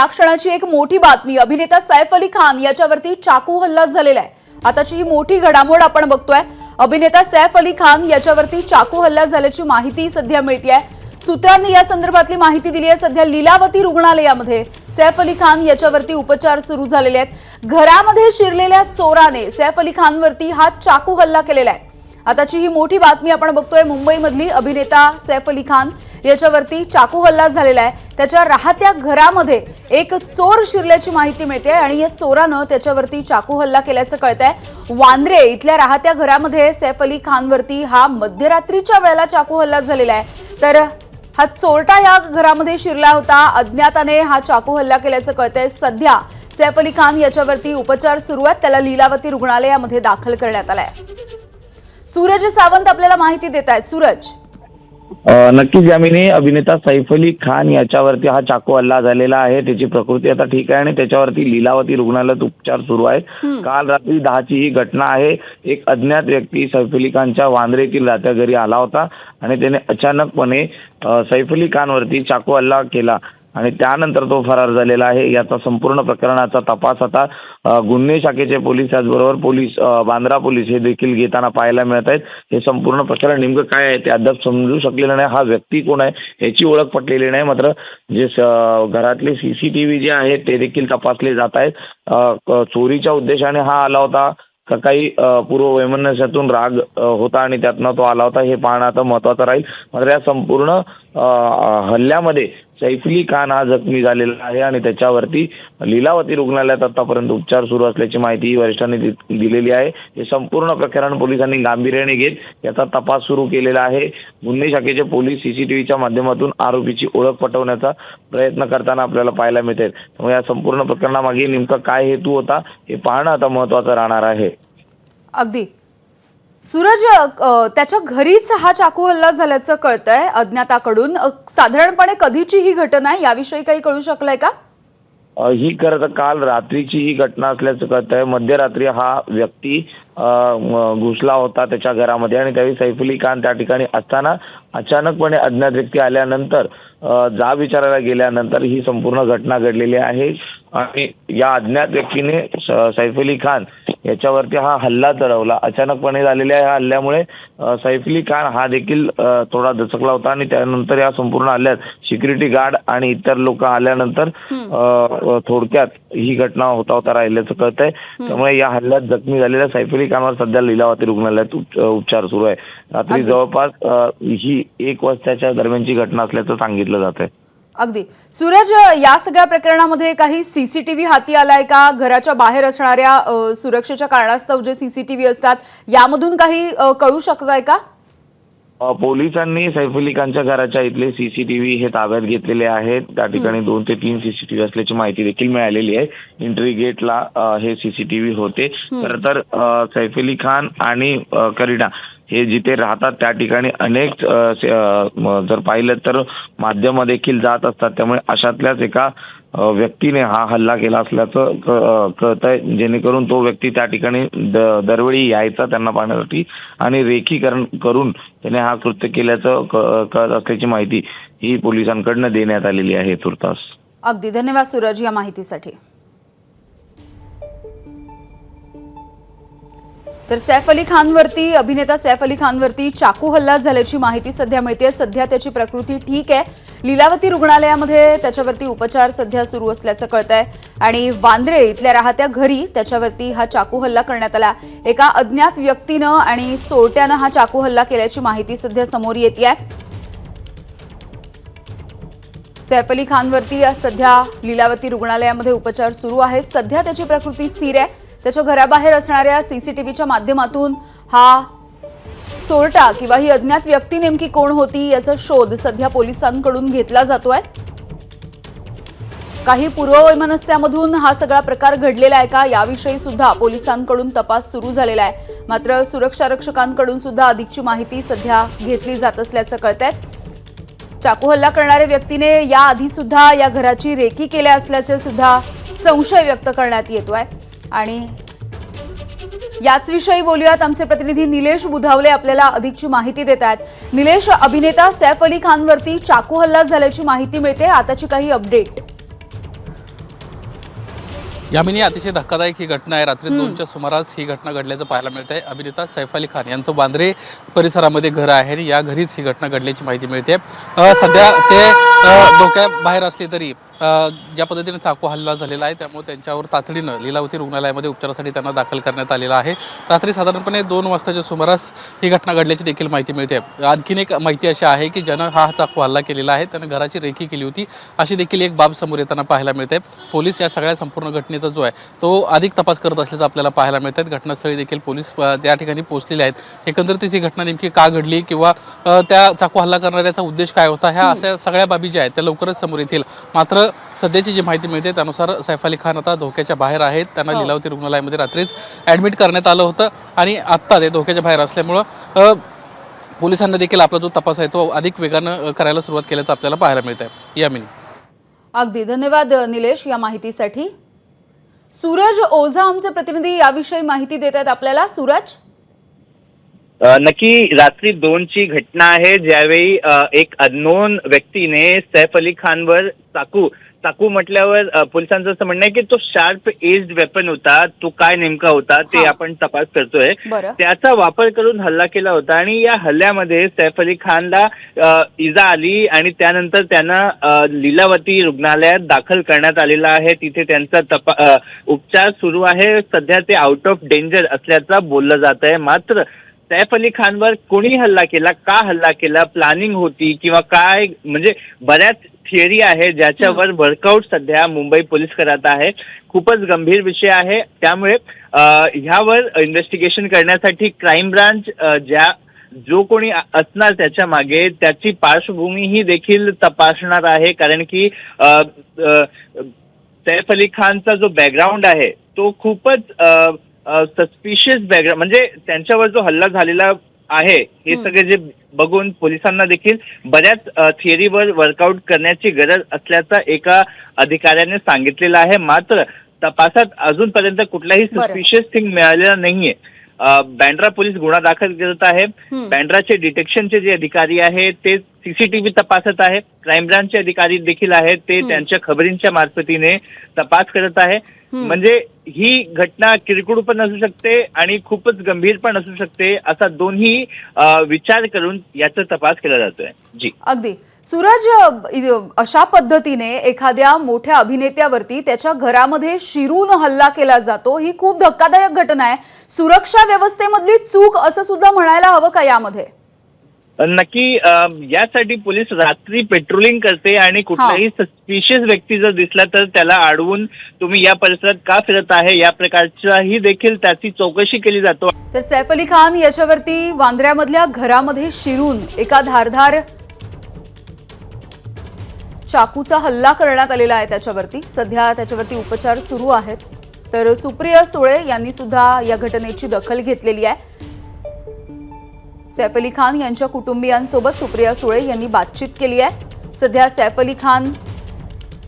या क्षणाची एक मोठी बातमी, अभिनेता सैफ अली खान याच्यावरती चाकू हल्ला झालेला आहे। आताची ही मोठी घडामोड आपण बघतोय। अभिनेता सैफ अली खान याच्यावरती चाकू हल्ला झाल्याची माहिती सध्या मिळतेय। सूत्रांनी या संदर्भातली माहिती दिली आहे। सध्या लीलावती रुग्णालयामध्ये सैफ अली खान याच्यावरती उपचार सुरू झालेले आहेत। घरामध्ये शिरलेल्या चोराने सैफ अली खानवरती हा चाकू हल्ला केलेला आहे। आताची ही मोठी बातमी आपण बघतोय। मुंबईमधली अभिनेता सैफ अली खान याच्यावरती चाकू हल्ला झालेला आहे। त्याच्या राहत्या घरामध्ये एक चोर शिरल्याची माहिती मिळते आणि या चोरानं त्याच्यावरती चाकू हल्ला केल्याचं कळतंय। वांद्रे इथल्या राहत्या घरामध्ये सैफ अली खानवरती हा मध्यरात्रीच्या वेळेला चाकू हल्ला झालेला आहे। तर हा चोरटा या घरामध्ये शिरला होता। अज्ञाताने हा चाकू हल्ला केल्याचं कळतंय। सध्या सैफ अली खान याच्यावरती उपचार सुरू आहेत। त्याला लीलावती रुग्णालयामध्ये दाखल करण्यात आलंय। सूरज सावंत आपल्याला माहिती देत आहेत। सूरज, नक्कीच यामिनी, अभिनेता सैफ अली खान याच्यावरती हा चाकू हल्ला झालेला आहे। त्याची प्रकृती आता ठीक आहे आणि त्याच्यावरती लीलावती रुग्णालयात उपचार सुरू आहेत। काल रात्री 10ची ही घटना आहे। एक अज्ञात व्यक्ती सैफ अली खानच्या वांद्रे येथील राहत्या घरी आला होता आणि त्याने अचानकपणे सैफ अली खानवरती चाकू हल्ला केला आणि त्यानंतर तो फरार झालेला आहे। याचा संपूर्ण प्रकरणाचा तपास आता गुन्हे शाखेचे पोलीस, त्याचबरोबर पोलीस, बांद्रा पोलीस हे देखील घेताना पाहायला मिळत आहेत। हे संपूर्ण प्रकरण नेमकं काय आहे ते अद्याप समजू शकलेलं नाही। हा व्यक्ती कोण आहे याची ओळख पटलेली नाही। मात्र जे घरातले CCTV जे आहेत ते देखील तपासले जात आहेत। चोरीच्या उद्देशाने हा आला होता का काही पूर्ववैमनस्यातून राग होता आणि त्यातनं तो आला होता हे पाहणं आता महत्त्वाचं राहील। मात्र या संपूर्ण हल्ल्यामध्ये सैफ अली खान हा जखमी झालेला आहे आणि त्याच्यावरती लीलावती रुग्णालयात आतापर्यंत उपचार सुरू असल्याची माहिती वरिष्ठांनी दिलेली आहे। हे संपूर्ण प्रकरण पोलिसांनी गांभीर्याने घेत याचा तपास सुरू केलेला आहे। गुन्हे शाखेचे पोलीस CCTVच्या माध्यमातून आरोपीची ओळख पटवण्याचा प्रयत्न करताना आपल्याला पाहायला मिळते। त्यामुळे या संपूर्ण प्रकरणामागे नेमका काय हेतू होता हे पाहणं आता महत्त्वाचं राहणार आहे। अगदी सूरज, त्याच्या घरीच हा चाकू हल्ला झाल्याचं कळतंय अज्ञाताकडून। साधारणपणे कधीची ही घटना आहे याविषयी काही कळू शकलंय का? ही खरं तर काल रात्रीची ही घटना असल्याचं कळतंय। मध्यरात्री हा व्यक्ती घुसला होता त्याच्या घरामध्ये आणि त्यावेळी सैफ अली खान त्या ठिकाणी असताना अचानकपणे अज्ञात व्यक्ती आल्यानंतर जाब विचारायला गेल्यानंतर ही संपूर्ण घटना घडलेली आहे आणि या अज्ञात व्यक्तीने सैफ अली खान याच्यावरती हा हल्ला चढवला। अचानकपणे झालेल्या या हल्ल्यामुळे सैफ अली खान हा देखील थोडा दचकला होता आणि त्यानंतर या संपूर्ण हल्ल्यात सिक्युरिटी गार्ड आणि इतर लोक आल्यानंतर थोडक्यात ही घटना होता राहिल्याचं कळतंय। त्यामुळे या हल्ल्यात जखमी झालेल्या सैफ अली खानवर सध्या लीलावती रुग्णालयात उपचार सुरू आहे। रात्री जवळपास ही 1 वाजताच्या दरम्यानची घटना असल्याचं सांगितलं जात आहे। अगदी सूरज, या सगळ्या प्रकरणामध्ये काही CCTV हाती आलाय का? घराच्या बाहेर असणाऱ्या सुरक्षेच्या कारणास्तव जे CCTV असतात यामधून काही कळू शकतंय का? पोलिसांनी सैफ अली खानच्या घराच्या इथले CCTV हे ताब्यात घेतलेले आहेत। त्या ठिकाणी 2 ते 3 CCTV असल्याची माहिती देखील मिळालेली आहे। एंट्री गेटला हे CCTV होते। तर सैफ अली खान आणि करीना हे जिथे राहतात त्या ठिकाणी अनेक जर पाहिलं तर माध्यम देखील जात असतात। त्यामुळे अशातल्याच एका व्यक्तीने हा हल्ला केला असल्याचं कळतंय, जेणेकरून तो व्यक्ती त्या ठिकाणी दरवेळी यायचा त्यांना पाहण्यासाठी आणि रेखीकरण करून त्याने हा कृत्य केल्याचं कळत असल्याची माहिती ही पोलिसांकडनं देण्यात आलेली आहे तुर्तास। अगदी धन्यवाद सूरज या माहितीसाठी। तर सैफ अली खानवरती, अभिनेता सैफ अली खानवरती चाकू हल्ला झाल्याची माहिती सध्या मिळते। सध्या त्याची प्रकृती ठीक आहे। लीलावती रुग्णालयामध्ये त्याच्यावरती उपचार सध्या सुरू असल्याचं कळतंय आणि वांद्रे इथल्या राहत्या घरी त्याच्यावरती हा चाकू हल्ला करण्यात आला। एका अज्ञात व्यक्तीनं आणि चोरट्यानं हा चाकू हल्ला केल्याची माहिती सध्या समोर येतेय। सैफ अली खानवरती सध्या लीलावती रुग्णालयामध्ये उपचार सुरू आहेत। सध्या त्याची प्रकृती स्थिर आहे। त्याच्या घराबाहेर असणाऱ्या CCTVच्या माध्यमातून हा चोरटा किंवा ही अज्ञात व्यक्ती नेमकी कोण होती याचा शोध सध्या पोलिसांकडून घेतला जातोय। काही पूर्ववैमनस्यामधून हा सगळा प्रकार घडलेला आहे का याविषयी सुद्धा पोलिसांकडून तपास सुरू झालेला आहे। मात्र सुरक्षा रक्षकांकडून सुद्धा अधिकची माहिती सध्या घेतली जात असल्याचं कळतंय। चाकू हल्ला करणाऱ्या व्यक्तीने याआधी सुद्धा या घराची रेकी केल्या असल्याचे सुद्धा संशय व्यक्त करण्यात येतोय आणि याच विषयी बोलूयात। आमचे प्रतिनिधी निलेश बुधावले आपल्याला अधिकची माहिती देत आहेत। निलेश, अभिनेता सैफ अली खानवरती चाकू हल्ला झाल्याची माहिती मिळते, आताची काही अपडेट? यामिनी अतिशय धक्कादायक ही घटना आहे। रात्री 2च्या सुमारास ही घटना घडल्याचं पाहायला मिळते। अभिनेता सैफ अली खान यांचं वांद्रे परिसरामध्ये घर आहे आणि या घरीच ही घटना घडल्याची माहिती मिळते। सध्या ते धोक्याबाहेर असले तरी ज्या पद्धतीने चाकू हल्ला झालेला आहे त्यामुळे त्यांच्यावर तातडीनं लीलावती रुग्णालयामध्ये उपचारासाठी त्यांना दाखल करण्यात आलेला आहे। रात्री साधारणपणे 2 वाजताच्या सुमारास ही घटना घडल्याची देखील माहिती मिळते। आणखीन एक माहिती अशी आहे की ज्यानं हा चाकू हल्ला केलेला आहे त्यानं घराची रेकी केली होती अशी देखील एक बाब समोर येताना पाहायला मिळते। पोलीस या सगळ्या संपूर्ण घटनेचा जो आहे तो अधिक तपास करत असल्याचं आपल्याला पाहायला मिळतं। घटनास्थळी देखील पोलीस त्या ठिकाणी पोहोचलेले आहेत। एकंदरीत ही घटना नेमकी का घडली किंवा त्या चाकू हल्ला करणाऱ्याचा उद्देश काय होता ह्या अशा सगळ्या बाबी ज्या आहेत त्या लवकरच समोर येतील। मात्र सध्याची जी माहिती मिळते त्यानुसार सैफ अली खान आता धोक्याच्या बाहेर आहेत। त्यांना लीलावती रुग्णालयामध्ये रात्रीच ॲडमिट करण्यात आलं होतं आणि आत्ता ते धोक्याच्या बाहेर असल्यामुळं पोलिसांना देखील आपला जो तपास आहे तो अधिक वेगानं करायला सुरुवात केल्याचं आपल्याला पाहायला मिळतंय। यामिनी अगदी धन्यवाद निलेश या माहितीसाठी। सूरज ओझा आमचे प्रतिनिधी याविषयी माहिती देत आहेत आपल्याला। सूरज, नक्की रात्री 2ची घटना आहे ज्यावेळी एक अननोन व्यक्तीने सैफ अली खानवर चाकू म्हटल्यावर पोलिसांचं असं म्हणणं आहे की तो शार्प एज्ड वेपन होता। तो काय नेमका होता ते आपण तपास करतोय। त्याचा वापर करून हल्ला केला होता आणि या हल्ल्यामध्ये सैफ अली खानला इजा आली आणि त्यानंतर त्यांना लीलावती रुग्णालयात दाखल करण्यात आलेला आहे। तिथे त्यांचा उपचार सुरू आहे। सध्या ते आउट ऑफ डेंजर असल्याचं बोललं जात आहे। मात्र सैफ अली खानवर कोणी हल्ला केला, का हल्ला केला, प्लॅनिंग होती किंवा काय, म्हणजे बऱ्याच थिअरी आहे ज्याच्यावर वर्कआउट सध्या मुंबई पोलीस करत आहे। खूपच गंभीर विषय आहे त्यामुळे ह्यावर इन्व्हेस्टिगेशन करण्यासाठी क्राईम ब्रांच जो कोणी असणार त्याच्या मागे त्याची पार्श्वभूमी ही देखील तपासणार आहे। कारण की सैफ अली खानचा जो बॅकग्राऊंड आहे तो खूपच सस्पिशियस बॅकग्राऊंड, म्हणजे त्यांच्यावर जो हल्ला झालेला आहे हे सगळे जे बघून पोलिसांना देखील बऱ्याच थिअरीवर वर्कआउट करण्याची गरज असल्याचं एका अधिकाऱ्याने सांगितलेलं आहे। मात्र तपासात अजूनपर्यंत कुठलाही सस्पिशियस थिंग मिळालेला नाहीये। बँड्रा पोलीस गुन्हा दाखल करत आहे। बँड्राचे डिटेक्शनचे जे अधिकारी आहेत ते सीसीटीव्ही तपासत आहे। क्राईम ब्रांचचे अधिकारी देखील आहेत ते त्यांच्या खबरींच्या मार्फतीने तपास करत आहे। म्हणजे ही घटना किरकोळ पण असू शकते आणि खूपच गंभीर पण असू शकते असा दोन्ही विचार करून याचा तपास केला जातोय। जी अगदी सूरज, अशा पद्धतीने एखाद्या मोठ्या अभिनेत्यावरती त्याच्या घरामध्ये शिरून हल्ला केला जातो ही खूप धक्कादायक घटना आहे। सुरक्षा व्यवस्थेमधली चूक असं सुद्धा म्हणायला हवं का यामध्ये? नक्की यासाठी पोलीस रात्री पेट्रोलिंग करते आणि कुठलाही सस्पिशियस व्यक्ती जर दिसला तर त्याला अडवून तुम्ही या परिसरात का फिरत आहे या प्रकारचाही देखील त्याची चौकशी केली जातो। तर सैफ अली खान याच्यावरती वांद्र्यामधल्या घरामध्ये शिरून एका धारधार चाकूचा हल्ला करण्यात आलेला आहे त्याच्यावरती। सध्या त्याच्यावरती उपचार सुरू आहेत। तर सुप्रिया सुळे यांनी सुद्धा या घटनेची दखल घेतलेली आहे। सैफ अली खान यांच्या कुटुंबियांसोबत सुप्रिया सुळे यांनी बातचीत केली आहे। सध्या सैफ अली खान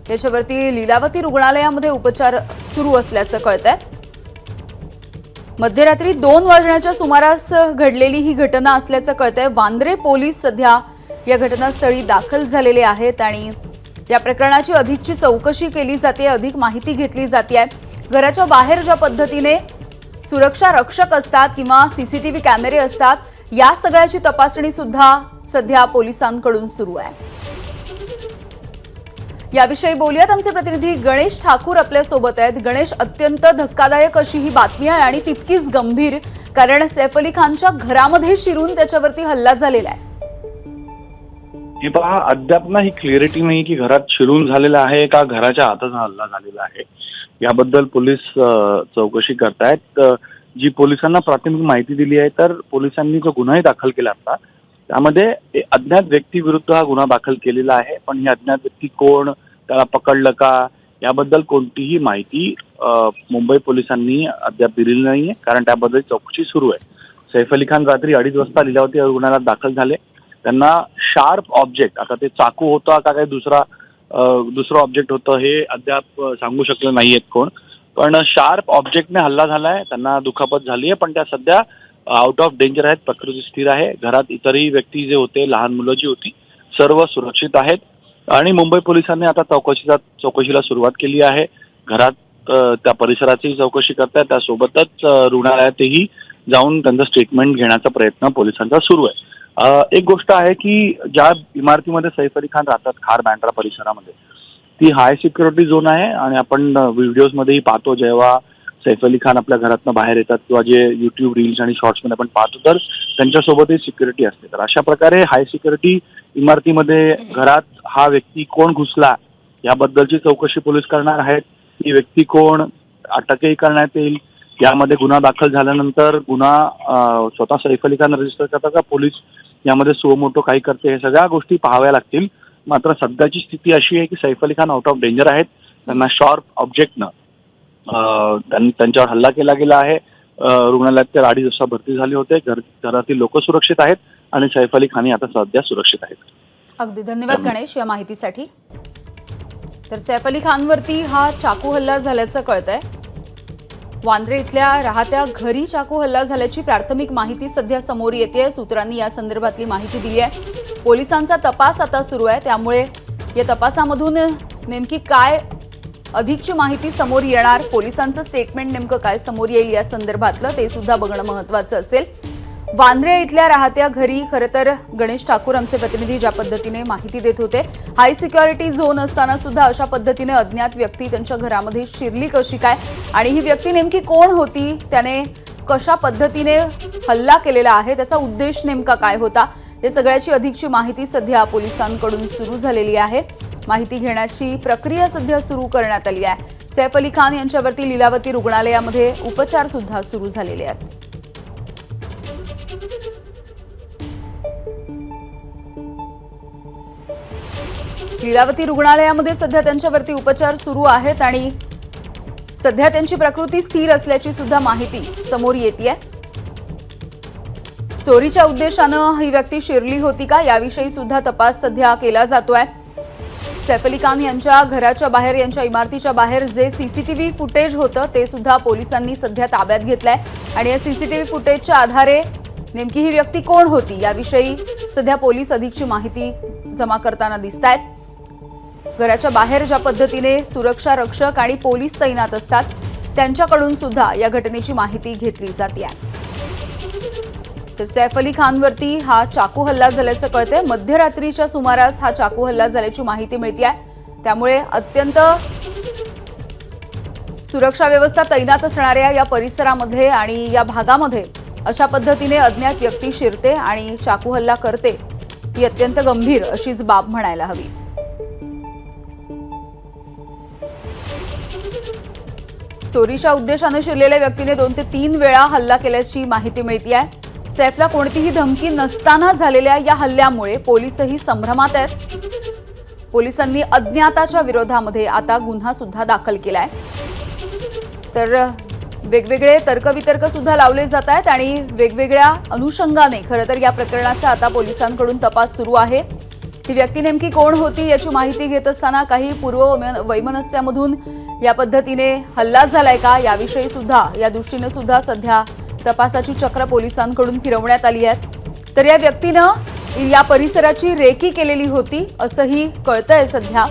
याच्यावरती लीलावती रुग्णालयामध्ये उपचार सुरू असल्याचं कळतंय। मध्यरात्री 2 वाजण्याच्या सुमारास घडलेली ही घटना असल्याचं कळतंय। वांद्रे पोलीस सध्या या घटनास्थळी दाखल झालेले आहेत आणि या प्रकरणाची अधिकची चौकशी केली जाते, अधिक माहिती घेतली जाते। घराच्या बाहेर ज्या पद्धतीने सुरक्षा रक्षक असतात किंवा सीसीटीव्ही कॅमेरे असतात या सगळ्याची तपासणी सुद्धा सध्या पोलिसांकडून सुरू आहे। याविषयी बोलूयात, आमचे प्रतिनिधी गणेश ठाकूर आपल्या सोबत आहेत। गणेश, अत्यंत धक्कादायक अशी ही बातमी आहे आणि तितकीच गंभीर, कारण सैफ अली खानच्या घरामध्ये शिरून त्याच्यावरती हल्ला झालेला आहे। हे पहा, अद्याप ना ही क्लिअरिटी नाही की घरात शिरून झालेला आहे का घराच्या आतच हल्ला झालेला आहे। याबद्दल पोलीस चौकशी करतायत। जी पोलिसांना प्राथमिक माहिती दिली आहे तर पोलिसांनी जो गुन्हाही दाखल केला असता त्यामध्ये अज्ञात व्यक्तीविरुद्ध हा गुन्हा दाखल केलेला आहे। पण ही अज्ञात व्यक्ती कोण, त्याला पकडलं का याबद्दल कोणतीही माहिती मुंबई पोलिसांनी अद्याप दिलेली नाहीये, कारण त्याबद्दल चौकशी सुरू आहे। सैफ अली खान रात्री 2:30 वाजता लीलावती रुग्णालयात दाखल झाले। त्यांना शार्प ऑब्जेक्ट, आता ते चाकू होता का काही दुसरं ऑब्जेक्ट होतं हे अद्याप सांगू शकले नाहीयेत कोण, पण शार्प ऑब्जेक्टने हल्ला झालाय। त्यांना दुखापत झाली आहे पण त्या सध्या आउट ऑफ डेंजर आहेत, प्रकृती स्थिर आहे। घरात इतरही व्यक्ती जे होते, लहान मुलं जी होती, सर्व सुरक्षित आहेत आणि मुंबई पोलिसांनी आता चौकशीला सुरुवात केली आहे। घरात त्या परिसराची चौकशी करतायत, त्यासोबतच रुग्णालयातही जाऊन त्यांचं स्टेटमेंट घेण्याचा प्रयत्न पोलिसांचा सुरू आहे. एक गोष्ट आहे की ज्या इमारतीमध्ये सैफ अली खान राहतात खार बँड्रा परिसरामध्ये, ती हाय सिक्युरिटी झोन आहे आणि आपण व्हिडिओजमध्येही पाहतो जेव्हा सैफ अली खान आपल्या घरातनं बाहेर येतात किंवा जे युट्यूब रील्स आणि शॉर्ट्समध्ये आपण पाहतो तर त्यांच्यासोबतही सिक्युरिटी असते. तर अशा प्रकारे हाय सिक्युरिटी इमारतीमध्ये घरात हा व्यक्ती कोण घुसला याबद्दलची चौकशी पोलीस करणार आहेत. ही व्यक्ती कोण, अटकही करण्यात येईल. यामध्ये गुन्हा दाखल झाल्यानंतर गुन्हा स्वतः सैफ अली खान रजिस्टर करतात का पोलीस यामध्ये सुमोटो काही करते, हे सगळ्या गोष्टी पाहाव्या लागतील. मात्र सध्याची स्थिती अशी आहे की Saif Ali Khan out of danger आहेत. त्यांना शॉर्प ऑब्जेक्टनं त्यांच्यावर हल्ला केला गेला आहे. रुग्णालयात ते 2.5 वाजता भरती झाले होते. घरातील लोक सुरक्षित आहेत आणि सैफ अली खान आता सध्या सुरक्षित आहेत. अगदी धन्यवाद गणेश या माहितीसाठी. तर सैफ अली खानवरती हा चाकू हल्ला झाल्याचं कळतंय. वांद्रे इथल्या राहत्या घरी चाकू हल्ला झाल्याची प्राथमिक माहिती सध्या समोर येते. सूत्रांनी या संदर्भातली माहिती दिली आहे. पोलिसांचा तपास आता सुरू आहे, त्यामुळे या तपासामधून नेमकी काय अधिकची माहिती समोर येणार, पोलिसांचं स्टेटमेंट नेमकं काय समोर येईल या संदर्भातलं ते सुद्धा बघणं महत्त्वाचं असेल. वांद्रे इथल्या राहत्या घरी खरं तर गणेश ठाकूर आमचे प्रतिनिधी ज्या पद्धतीने माहिती देत होते, हाय सिक्युरिटी झोन असताना सुद्धा अशा पद्धतीने अज्ञात व्यक्ती त्यांच्या घरामध्ये शिरली कशी काय आणि ही व्यक्ती नेमकी कोण होती, त्याने कशा पद्धतीने हल्ला केलेला आहे, त्याचा उद्देश नेमका काय होता, या सगळ्याची अधिकची माहिती सध्या पोलिसांकडून सुरू झालेली आहे. माहिती घेण्याची प्रक्रिया सध्या सुरू करण्यात आली आहे. सैफ अली खान यांच्यावरती लीलावती रुग्णालयामध्ये उपचार सुद्धा सुरू झालेले आहेत. लीलावती रुग्णालयामध्ये सध्या त्यांच्यावरती उपचार सुरू आहेत आणि सध्या त्यांची प्रकृती स्थिर असल्याची सुद्धा माहिती समोर येतेय. चोरीच्या उद्देशानं ही व्यक्ती शिरली होती का याविषयी सुद्धा तपास सध्या केला जातोय. सैफ अली खान यांच्या घराच्या बाहेर, यांच्या इमारतीच्या बाहेर जे सीसीटीव्ही फुटेज होतं ते सुद्धा पोलिसांनी सध्या ताब्यात घेतलंय आणि या सीसीटीव्ही फुटेजच्या आधारे नेमकी ही व्यक्ती कोण होती याविषयी सध्या पोलीस अधिकची माहिती जमा करताना दिसतायत. घराच्या बाहेर ज्या पद्धतीने सुरक्षा रक्षक आणि पोलीस तैनात असतात त्यांच्याकडून सुद्धा या घटनेची माहिती घेतली जाते. तर सैफ अली खानवरती हा चाकू हल्ला झाल्याचं कळतंय. मध्यरात्रीच्या सुमारास हा चाकू हल्ला झाल्याची माहिती मिळते. त्यामुळे अत्यंत सुरक्षा व्यवस्था तैनात असणाऱ्या या परिसरामध्ये आणि या भागामध्ये अशा पद्धतीने अज्ञात व्यक्ती शिरते आणि चाकू हल्ला करते, ही अत्यंत गंभीर अशीच बाब म्हणायला हवी. चोरीच्या उद्देशाने शिरलेल्या व्यक्तीने 2 ते 3 वेळा हल्ला केल्याची माहिती मिळते. सैफला कोणतीही धमकी नसताना झालेल्या या हल्ल्यामुळे पोलीसही संभ्रमात आहेत. पोलिसांनी अज्ञाताच्या विरोधामध्ये आता गुन्हा सुद्धा दाखल केलाय. तर वेगवेगळे तर्कवितर्क सुद्धा लावले जात आहेत आणि वेगवेगळ्या अनुषंगाने खरं तर या प्रकरणाचा आता पोलिसांकडून तपास सुरू आहे. ही व्यक्ती नेमकी कोण होती याची माहिती घेत असताना काही पूर्व वैमनस्यामधून या पद्धतीने हल्ला झालाय का याविषयी सुद्धा, या दृष्टीने सुद्धा सध्या तपासाची चक्र पोलिसांकडून फिरवण्यात आली आहेत. तर या व्यक्तीनं या परिसराची रेकी केलेली होती असंही कळतंय सध्या.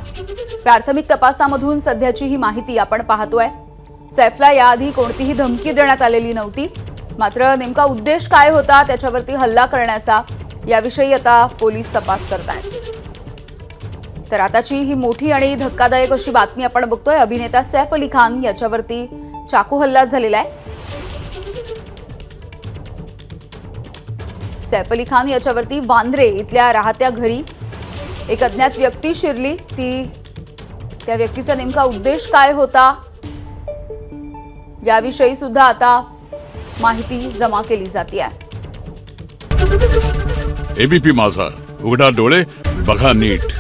प्राथमिक तपासामधून सध्याची ही माहिती आपण पाहतोय. सैफला याआधी कोणतीही धमकी देण्यात आलेली नव्हती, मात्र नेमका उद्देश काय होता त्याच्यावरती हल्ला करण्याचा याविषयी आता पोलीस तपास करतायत. तर आताची ही मोठी आणि धक्कादायक अशी बातमी आपण बघतोय. अभिनेता सैफ अली खान याच्यावरती चाकू हल्ला झालेला आहे. सैफ अली खान याच्यावरती वांद्रे इथल्या राहत्या घरी एक अज्ञात व्यक्ती शिरली. त्या व्यक्तीचा नेमका उद्देश काय होता याविषयी सुद्धा आता माहिती जमा केली जाते आहे. एबीपी माझा, उघडा डोळे बघा नीट.